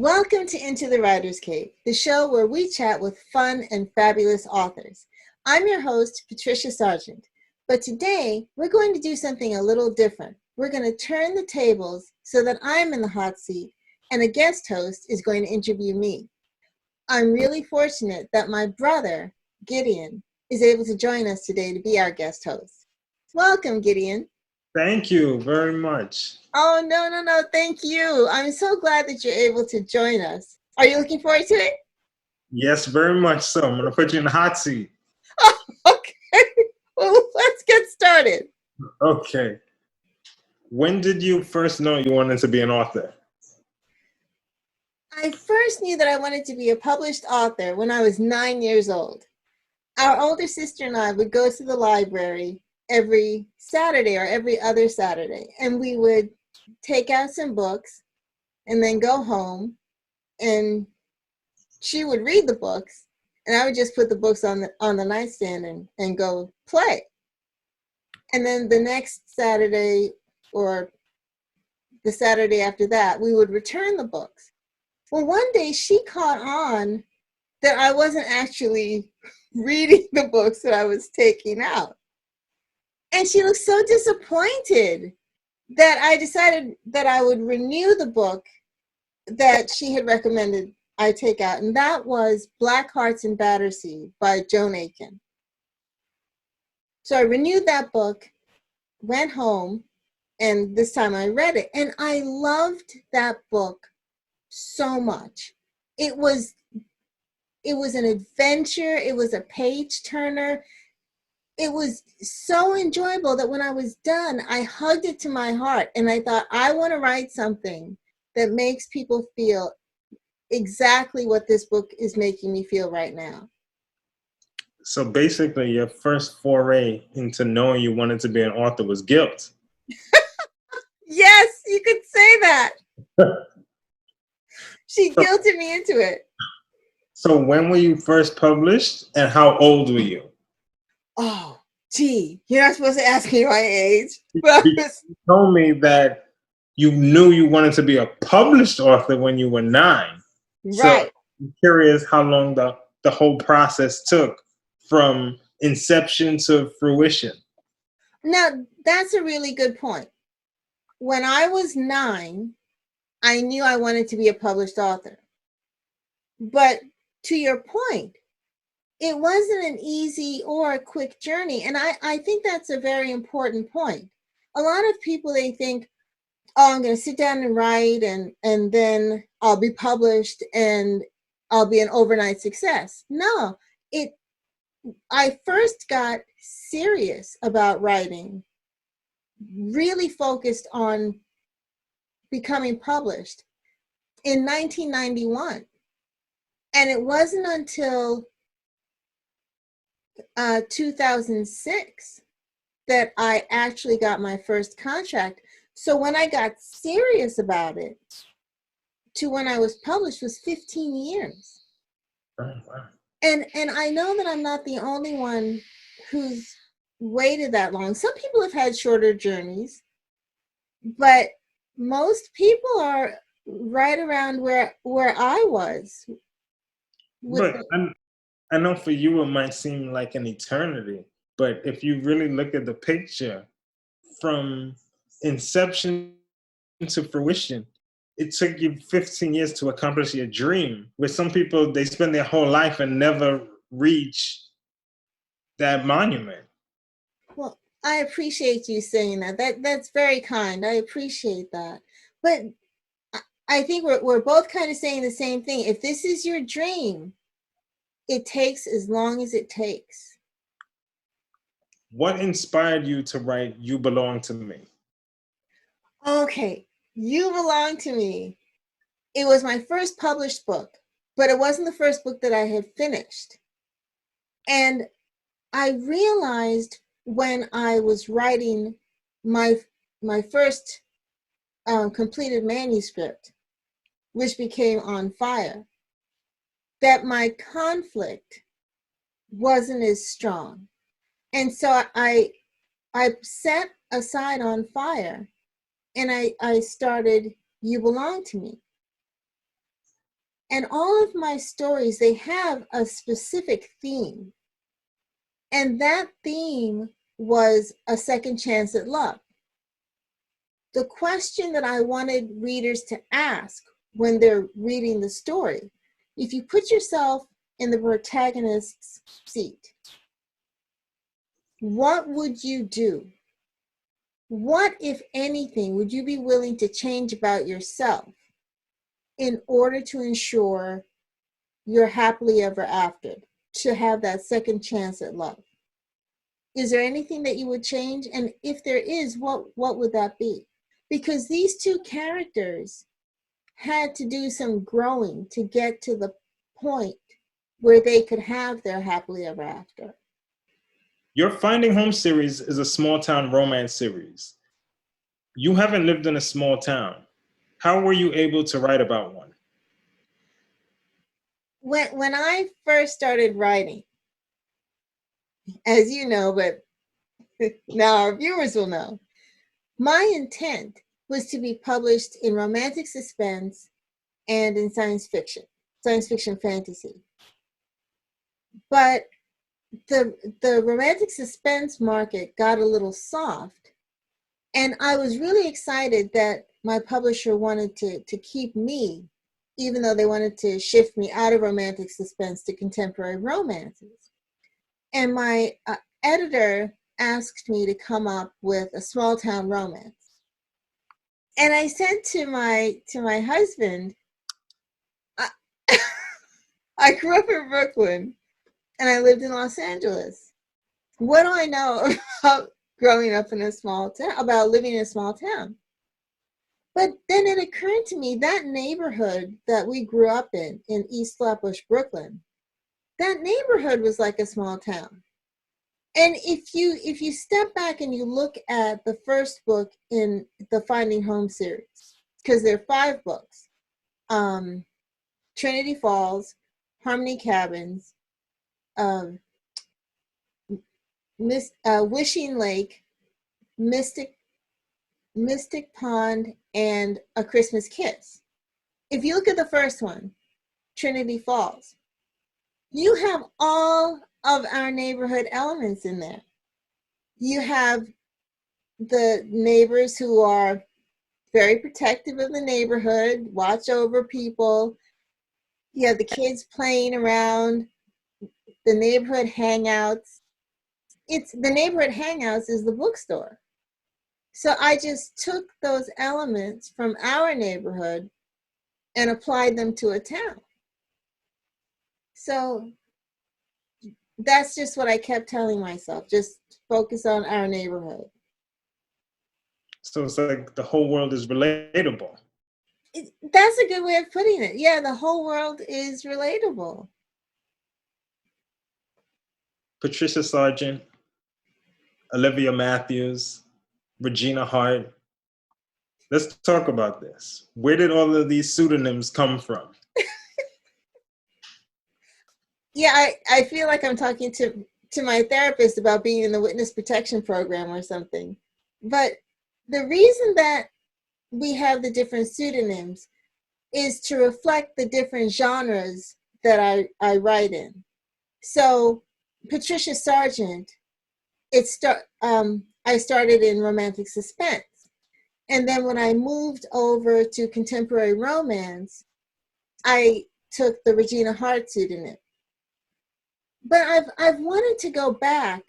Welcome to Into the Writer's Cave, the show where we chat with fun and fabulous authors. I'm your host, Patricia Sargent, but today we're going to do something a little different. We're going to turn the tables so that I'm in the hot seat and a guest host is going to interview me. I'm really fortunate that my brother, Gideon, is able to join us today to be our guest host. Welcome, Gideon. Thank you very much. Oh, no, thank you. I'm so glad that you're able to join us. Are you looking forward to it? Yes, very much so. I'm going to put you in the hot seat. Oh, okay. Well, let's get started. Okay. When did you first know you wanted to be an author? I first knew that I wanted to be a published author when I was 9 years old. Our older sister and I would go to the library every Saturday or every other Saturday, and we would take out some books and then go home, and she would read the books, and I would just put the books on the nightstand and go play. And then the next Saturday or the Saturday after that, we would return the books. Well, one day she caught on that I wasn't actually reading the books that I was taking out. And she looked so disappointed that I decided that I would renew the book that she had recommended I take out, and that was Black Hearts in Battersea by Joan Aiken. So I renewed that book, went home, and this time I read it, and I loved that book so much. It was an adventure. It was a page turner. It was so enjoyable that when I was done, I hugged it to my heart, and I thought, I want to write something that makes people feel exactly what this book is making me feel right now. So basically, your first foray into knowing you wanted to be an author was guilt. Yes, you could say that. She guilted me into it. So when were you first published and how old were you? Oh, gee, you're not supposed to ask me my age. But You told me that you knew you wanted to be a published author when you were 9. So right. I'm curious how long the whole process took from inception to fruition. Now, that's a really good point. When I was 9, I knew I wanted to be a published author. But to your point, it wasn't an easy or a quick journey. And I think that's a very important point. A lot of people, they think, oh, I'm going to sit down and write and then I'll be published and I'll be an overnight success. No, I first got serious about writing, really focused on becoming published in 1991. And it wasn't until 2006 that I actually got my first contract. So when I got serious about it to when I was published was 15 years. Oh, wow. And I know that I'm not the only one who's waited that long. Some people have had shorter journeys, but most people are right around where I was. But I know for you it might seem like an eternity, but if you really look at the picture from inception to fruition, it took you 15 years to accomplish your dream. Where some people, they spend their whole life and never reach that monument. Well, I appreciate you saying that. That's very kind. I appreciate that. But I think we're both kind of saying the same thing. If this is your dream, it takes as long as it takes. What inspired you to write You Belong to Me? Okay, You Belong to Me. It was my first published book, but it wasn't the first book that I had finished. And I realized when I was writing my first completed manuscript, which became On Fire, that my conflict wasn't as strong. And so I set aside On Fire and I started You Belong to Me. And all of my stories, they have a specific theme. And that theme was a second chance at love. The question that I wanted readers to ask when they're reading the story, if you put yourself in the protagonist's seat, what would you do? What, if anything, would you be willing to change about yourself in order to ensure you're happily ever after, to have that second chance at love? Is there anything that you would change? And if there is, what would that be? Because these two characters had to do some growing to get to the point where they could have their happily ever after. Your Finding Home series is a small town romance series. You haven't lived in a small town. How were you able to write about one? When I first started writing, as you know, but now our viewers will know, my intent was to be published in romantic suspense and in science fiction fantasy. But the romantic suspense market got a little soft, and I was really excited that my publisher wanted to keep me, even though they wanted to shift me out of romantic suspense to contemporary romances. And my editor asked me to come up with a small town romance. And I said to my husband, I grew up in Brooklyn and I lived in Los Angeles. What do I know about growing up in a small town, about living in a small town? But then it occurred to me that neighborhood that we grew up in East Flatbush, Brooklyn, that neighborhood was like a small town. And if you step back and you look at the first book in the Finding Home series, because there are 5 books, Trinity Falls, Harmony Cabins, Wishing Lake, Mystic Pond, and A Christmas Kiss. If you look at the first one, Trinity Falls, you have all of our neighborhood elements in there. You have the neighbors who are very protective of the neighborhood, watch over people. You have the kids playing around, the neighborhood hangouts. The neighborhood hangouts is the bookstore. So I just took those elements from our neighborhood and applied them to a town. So that's just what I kept telling myself, just focus on our neighborhood. So it's like the whole world is relatable. That's a good way of putting it. Yeah, the whole world is relatable. Patricia Sargent, Olivia Matthews, Regina Hart. Let's talk about this. Where did all of these pseudonyms come from? Yeah, I feel like I'm talking to my therapist about being in the witness protection program or something. But the reason that we have the different pseudonyms is to reflect the different genres that I write in. So Patricia Sargent, I started in romantic suspense. And then when I moved over to contemporary romance, I took the Regina Hart pseudonym. But I've wanted to go back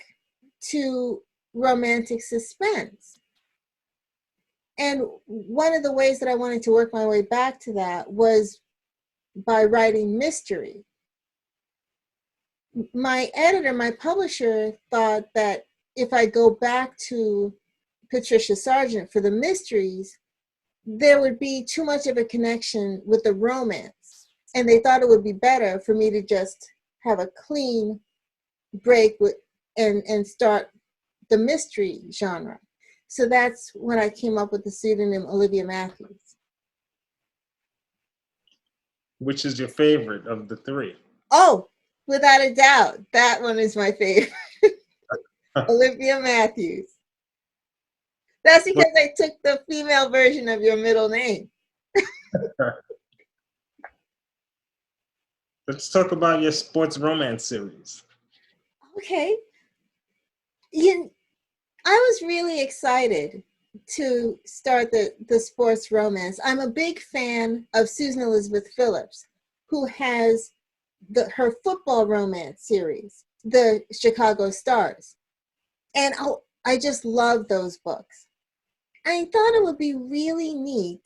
to romantic suspense. And one of the ways that I wanted to work my way back to that was by writing mystery. My editor, my publisher, thought that if I go back to Patricia Sargent for the mysteries, there would be too much of a connection with the romance. And they thought it would be better for me to just have a clean break with and start the mystery genre. So that's when I came up with the pseudonym Olivia Matthews. Which is your favorite of the 3? Oh, without a doubt, that one is my favorite. Olivia Matthews. That's because I took the female version of your middle name. Let's talk about your sports romance series. Okay. I was really excited to start the sports romance. I'm a big fan of Susan Elizabeth Phillips, who has her football romance series, The Chicago Stars. And I just love those books. I thought it would be really neat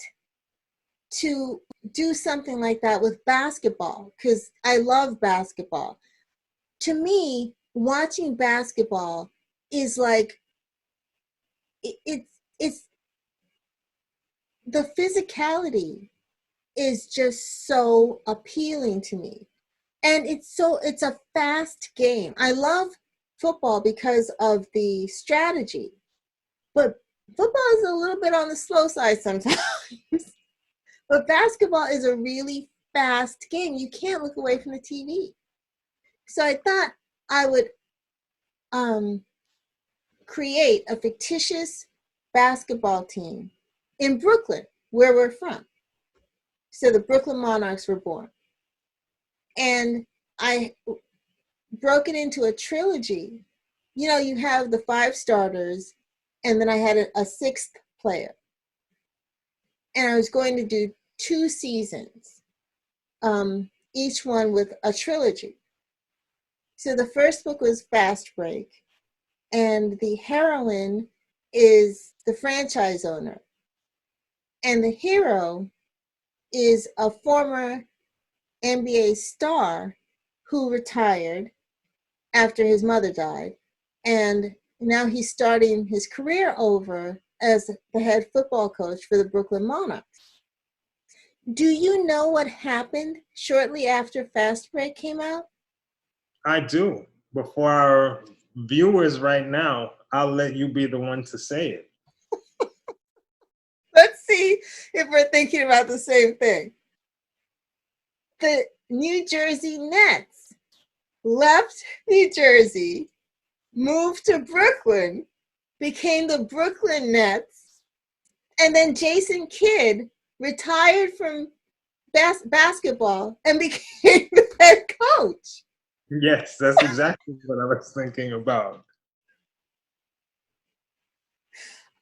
to do something like that with basketball, because I love basketball. To me, watching basketball is like, it's the physicality is just so appealing to me. And it's a fast game. I love football because of the strategy, but football is a little bit on the slow side sometimes. But basketball is a really fast game. You can't look away from the TV. So I thought I would create a fictitious basketball team in Brooklyn, where we're from. So the Brooklyn Monarchs were born. And I broke it into a trilogy. You know, you have the 5 starters, and then I had a 6th player. And I was going to do 2 seasons, each one with a trilogy. So the first book was Fast Break, and the heroine is the franchise owner. And the hero is a former NBA star who retired after his mother died. And now he's starting his career over as the head football coach for the Brooklyn Monarchs. Do you know what happened shortly after Fast Break came out? I do. But for our viewers right now, I'll let you be the one to say it. Let's see if we're thinking about the same thing. The New Jersey Nets left New Jersey, moved to Brooklyn, became the Brooklyn Nets, and then Jason Kidd retired from basketball and became the head coach. Yes, that's exactly what I was thinking about.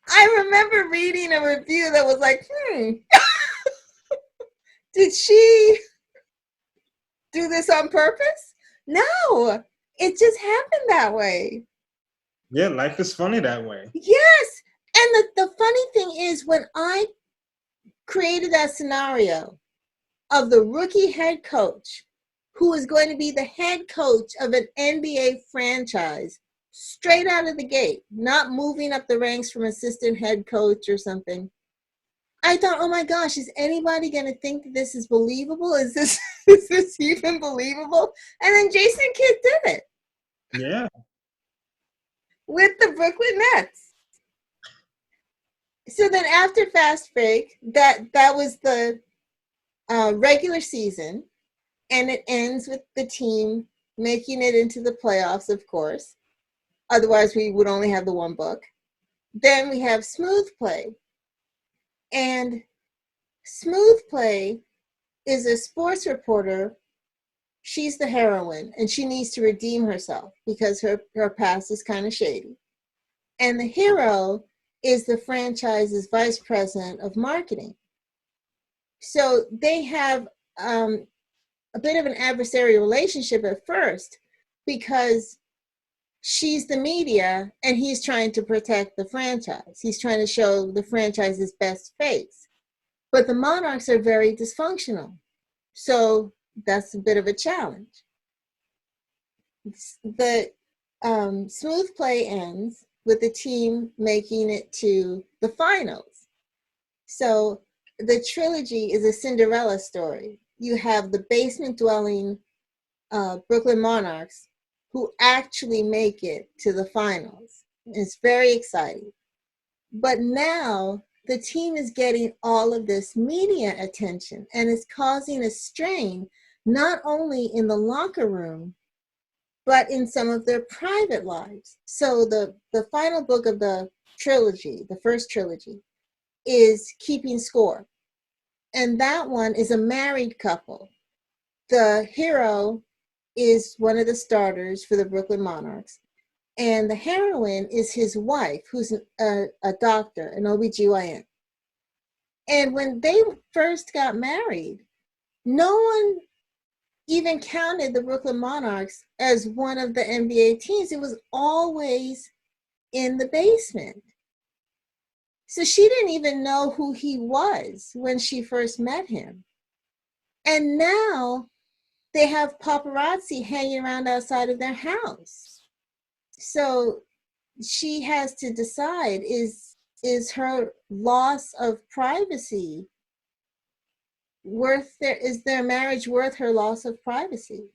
I remember reading a review that was like, did she do this on purpose? No, it just happened that way. Yeah, life is funny that way. Yes. And the funny thing is, when I created that scenario of the rookie head coach who is going to be the head coach of an NBA franchise straight out of the gate, not moving up the ranks from assistant head coach or something, I thought, oh my gosh, is anybody going to think that this is believable? Is this even believable? And then Jason Kidd did it. Yeah. With the Brooklyn Nets. So then after Fast Break, that was the regular season, and it ends with the team making it into the playoffs, of course. Otherwise, we would only have the one book. Then we have Smooth Play. And Smooth Play is a sports reporter. She's the heroine, and she needs to redeem herself because her past is kind of shady. And the hero is the franchise's vice president of marketing. So they have a bit of an adversarial relationship at first because she's the media and he's trying to protect the franchise. He's trying to show the franchise's best face. But the Monarchs are very dysfunctional. So that's a bit of a challenge. The Smooth Play ends with the team making it to the finals. So the trilogy is a Cinderella story. You have the basement-dwelling Brooklyn Monarchs who actually make it to the finals. It's very exciting. But now the team is getting all of this media attention, and it's causing a strain not only in the locker room, but in some of their private lives. So the final book of the trilogy, the first trilogy, is Keeping Score. And that one is a married couple the hero is one of the starters for the Brooklyn Monarchs. And the heroine is his wife, who's a doctor, an OBGYN. And when they first got married, no one even counted the Brooklyn Monarchs as one of the NBA teams. It was always in the basement. So she didn't even know who he was when she first met him. And now they have paparazzi hanging around outside of their house. So she has to decide, is her loss of privacy is their marriage worth her loss of privacy?